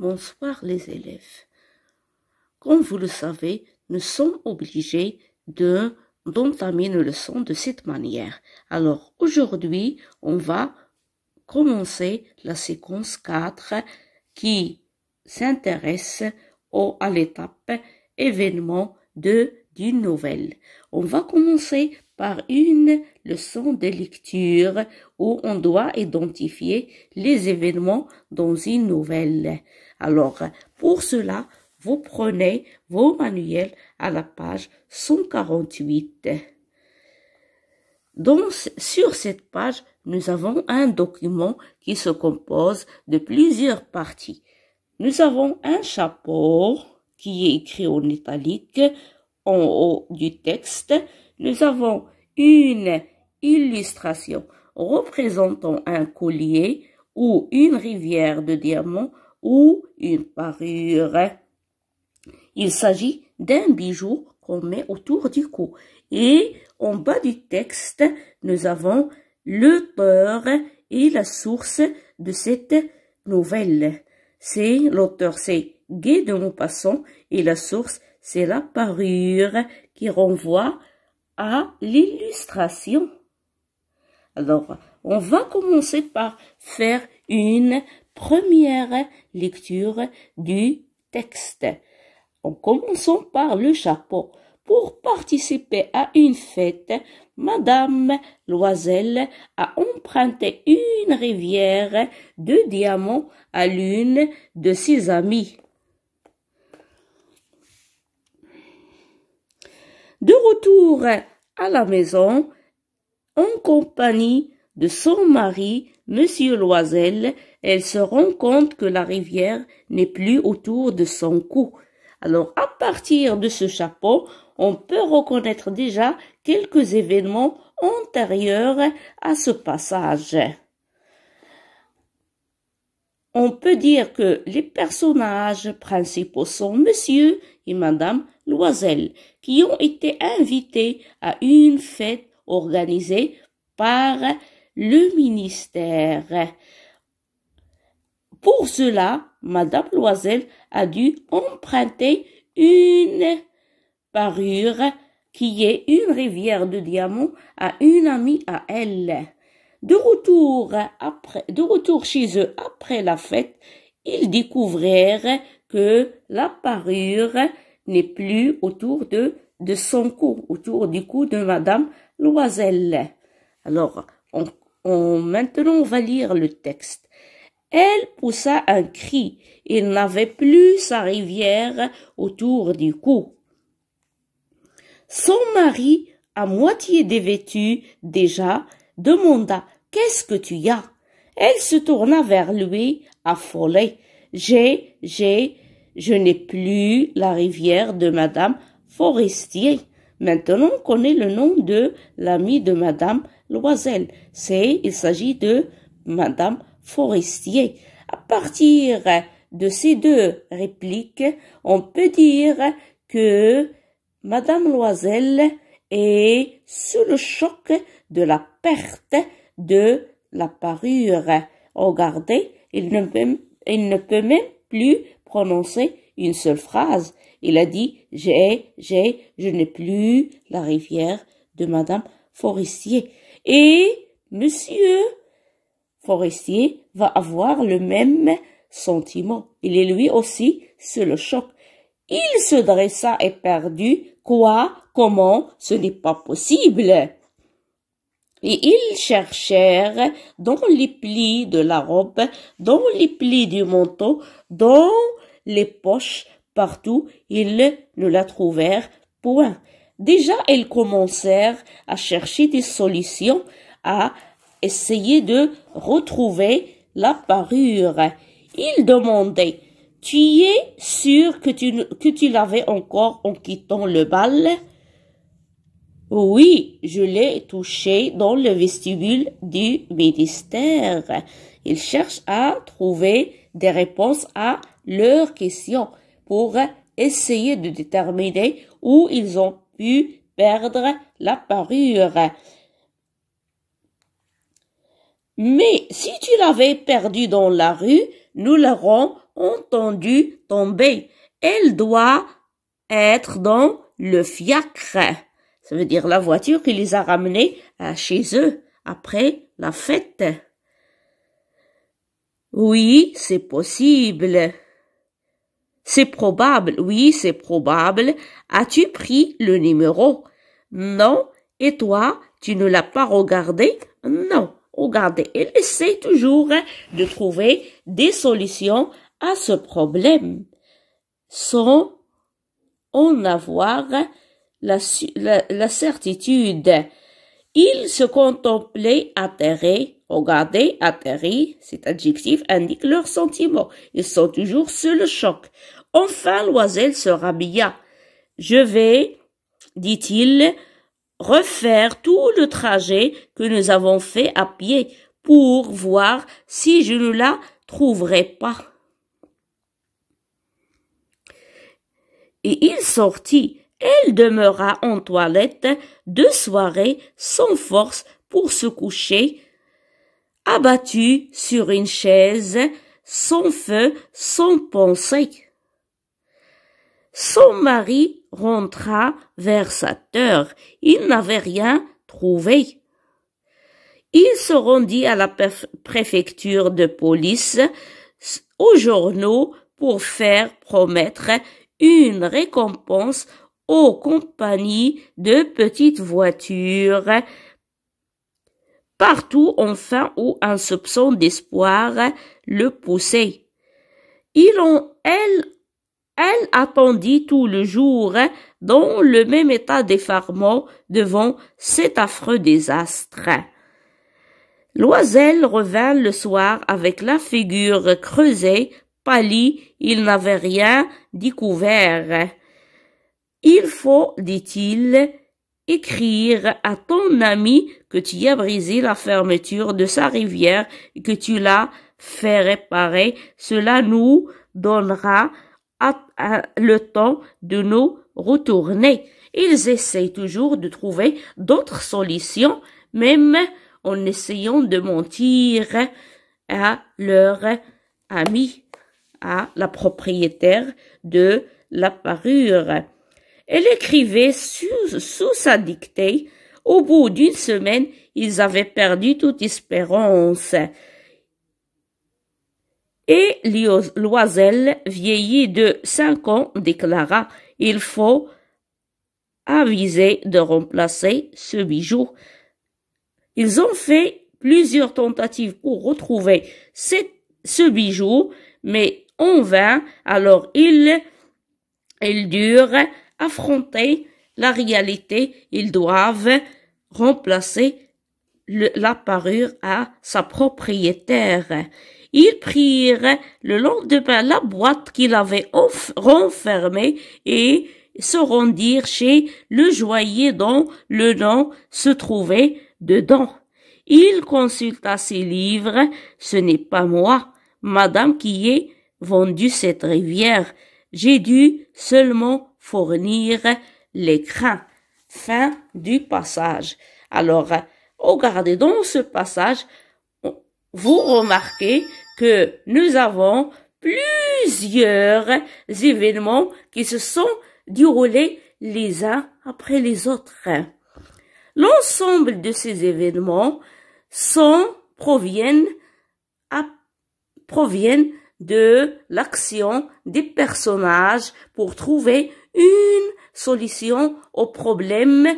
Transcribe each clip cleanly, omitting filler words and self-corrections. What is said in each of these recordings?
Bonsoir les élèves. Comme vous le savez, nous sommes obligés d'entamer une leçon de cette manière. Alors aujourd'hui, on va commencer la séquence 4 qui s'intéresse à l'étape événement d'une nouvelle. On va commencer par une leçon de lecture où on doit identifier les événements dans une nouvelle. Alors, pour cela, vous prenez vos manuels à la page 148. Sur cette page, nous avons un document qui se compose de plusieurs parties. Nous avons un chapeau qui est écrit en italique en haut du texte. Nous avons une illustration représentant un collier ou une rivière de diamants ou une parure. Il s'agit d'un bijou qu'on met autour du cou. Et en bas du texte, nous avons l'auteur et la source de cette nouvelle. L'auteur, c'est Guy de Maupassant et la source, c'est la parure qui renvoie à l'illustration. Alors, on va commencer par faire une première lecture du texte. En commençant par le chapeau. Pour participer à une fête, Madame Loisel a emprunté une rivière de diamants à l'une de ses amies. De retour à la maison, en compagnie de son mari, Monsieur Loisel, elle se rend compte que la rivière n'est plus autour de son cou. Alors, à partir de ce chapeau, on peut reconnaître déjà quelques événements antérieurs à ce passage. On peut dire que les personnages principaux sont Monsieur et Madame Loisel, qui ont été invités à une fête organisée par le ministère. Pour cela, Madame Loisel a dû emprunter une parure qui est une rivière de diamants à une amie à elle. De retour chez eux après la fête, ils découvrirent que la parure n'est plus autour de son cou, autour du cou de Madame Loisel. Alors, maintenant on va lire le texte. Elle poussa un cri. Il n'avait plus sa rivière autour du cou. Son mari, à moitié dévêtu déjà, demanda « Qu'est-ce que tu as ?» Elle se tourna vers lui, affolée. « Je n'ai plus la rivière de Madame Forestier. » Maintenant, on connaît le nom de l'amie de Madame Loisel. Il s'agit de Madame Forestier. À partir de ces deux répliques, on peut dire que Madame Loisel est sous le choc de la perte de la parure. Regardez, il ne peut même plus prononcer une seule phrase. Il a dit « je n'ai plus la rivière de Madame Forestier ». Et Monsieur Forestier va avoir le même sentiment. Il est lui aussi sous le choc. Il se dressa éperdu. Quoi? Comment? Ce n'est pas possible. Et ils cherchèrent dans les plis de la robe, dans les plis du manteau, dans les poches, partout. Ils ne la trouvèrent point. Déjà, ils commencèrent à chercher des solutions, à essayer de retrouver la parure. Ils demandaient « Tu es sûr que tu l'avais encore en quittant le bal ?» « Oui, je l'ai touché dans le vestibule du ministère. » Ils cherchent à trouver des réponses à leurs questions pour essayer de déterminer où ils ont pu perdre la parure. Mais si tu l'avais perdue dans la rue, nous l'aurons entendu tomber. Elle doit être dans le fiacre. Ça veut dire la voiture qui les a ramenés à chez eux après la fête. Oui, c'est possible. C'est probable. Oui, c'est probable. As-tu pris le numéro? Non. Et toi, tu ne l'as pas regardé? Non. Regardez. Elle essaie toujours de trouver des solutions à ce problème sans en avoir la certitude. Il se contemplait atterré. Regardez, atterri, cet adjectif indique leurs sentiments. Ils sont toujours sous le choc. Enfin, Loisel se rhabilla. Je vais, dit-il, refaire tout le trajet que nous avons fait à pied pour voir si je ne la trouverai pas. Et il sortit. Elle demeura en toilette 2 soirées sans force pour se coucher, abattue sur une chaise, sans feu, sans pensée. Son mari rentra vers 7 heures. Il n'avait rien trouvé. Il se rendit à la préfecture de police, aux journaux, pour faire promettre une récompense aux compagnies de petites voitures. Partout, enfin, où un soupçon d'espoir le poussait. Elle attendit tout le jour dans le même état d'effarement devant cet affreux désastre. Loisel revint le soir avec la figure creusée, pâlie, il n'avait rien découvert. Il faut, dit-il, écrire à ton ami que tu as brisé la fermeture de sa rivière et que tu l'as fait réparer. Cela nous donnera le temps de nous retourner. Ils essayent toujours de trouver d'autres solutions, même en essayant de mentir à leur ami, à la propriétaire de la parure. Elle écrivait sous sa dictée. Au bout d'une semaine, ils avaient perdu toute espérance. Et Loisel, vieilli de 5 ans, déclara « Il faut aviser de remplacer ce bijou ». Ils ont fait plusieurs tentatives pour retrouver ce bijou, mais en vain. Alors ils durent affronter la réalité. Ils doivent remplacer la parure à sa propriétaire. Ils prirent le lendemain la boîte qu'il avait renfermée et se rendirent chez le joaillier dont le nom se trouvait dedans. Il consulta ses livres. Ce n'est pas moi, madame, qui ai vendu cette rivière. J'ai dû seulement fournir l'écrin. Fin du passage. Alors, regardez dans ce passage, vous remarquez que nous avons plusieurs événements qui se sont déroulés les uns après les autres. L'ensemble de ces événements proviennent de l'action des personnages pour trouver une solution au problème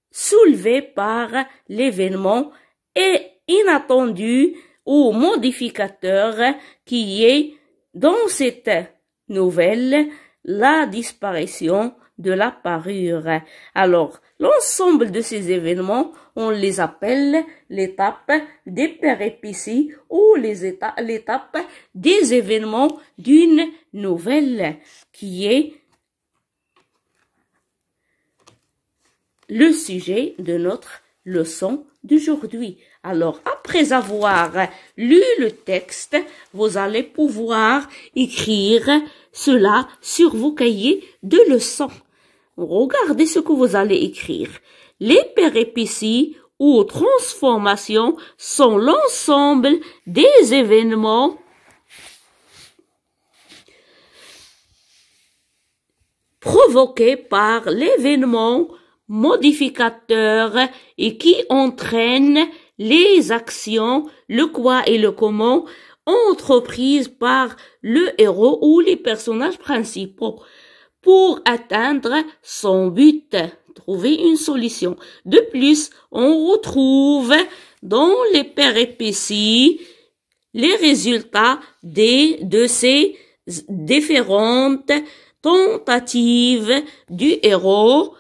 soulevé par l'événement et inattendu ou modificateur qui est dans cette nouvelle la disparition de la parure. Alors, l'ensemble de ces événements, on les appelle l'étape des péripéties ou l'étape des événements d'une nouvelle qui est le sujet de notre leçon d'aujourd'hui. Alors, après avoir lu le texte, vous allez pouvoir écrire cela sur vos cahiers de leçons. Regardez ce que vous allez écrire. Les péripéties ou transformations sont l'ensemble des événements provoqués par l'événement modificateur et qui entraînent les actions, le quoi et le comment entreprises par le héros ou les personnages principaux pour atteindre son but, trouver une solution. De plus, on retrouve dans les péripéties les résultats de ces différentes tentatives du héros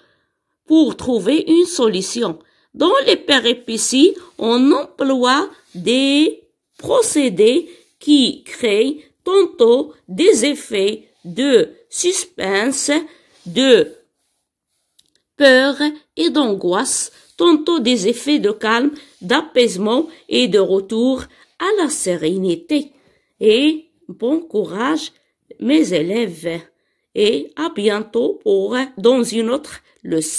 pour trouver une solution. Dans les péripéties, on emploie des procédés qui créent tantôt des effets de suspense, de peur et d'angoisse, tantôt des effets de calme, d'apaisement et de retour à la sérénité. Et bon courage, mes élèves, et à bientôt dans une autre leçon.